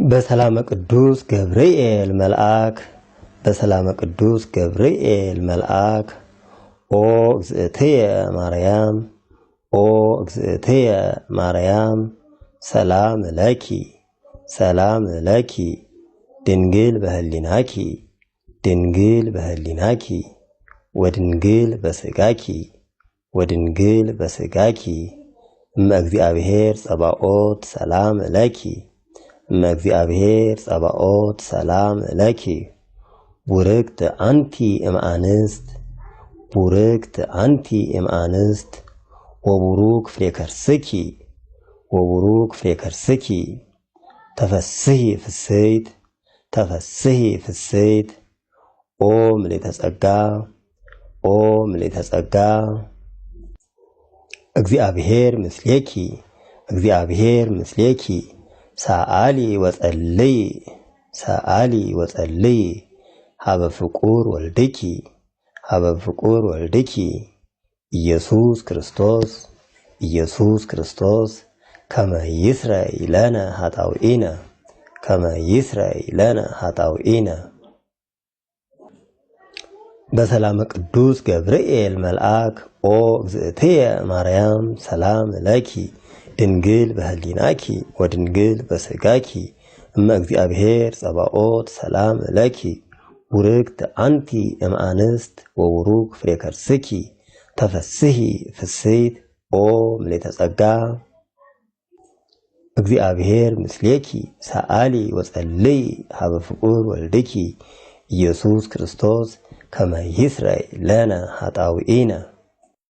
በሰላም ቅዱስ ገብርኤል መልአክ በሰላም ቅዱስ ገብርኤል መልአክ ኦ እግዝእትየ ማርያም ኦ እግዝእትየ ማርያም ሰላም ለኪ ድንግል በህሊናኪ ወድንግል በስጋኪ እመእግዚአብሔር ጸባኦት ሰላም ለኪ ቡርክት አንቲ እምአንስት ወቡሩክ ፍሬ ከርስኪ ተፈስሒ ፍስሕት ኦ ምልዕተ ጸጋ እግዚአብሔር ምስሌኪ ሰአሊ ወጸልይ ሀበ ፍቁር ወልድኪ ኢየሱስ ክርስቶስ ከመ ይስረይ ለነ ኃጣውኢነ በሰላም ቅዱስ ገብርኤል መልአክ ኦ እግዝእትየ ማርያም ሰላም ለኪ ድንግል በህሊናኪ ወድንግል በስጋኪ እመ እግዚአብሔር ጸባኦት ሰላም ለኪ ቡርክት አንቲ እምአንስት ወቡሩክ ፍሬ ከርስኪ ተፈስሒ ፍስሕት ኦ ምልዕተ ጸጋ እግዚአብሔር ምስሌኪ ሰአሊ ወጸልይ ሀበ ፍቁር ወልድኪ ኢየሱስ ክርስቶስ ከመ ይስረይ ለነ ኃጣውኢነ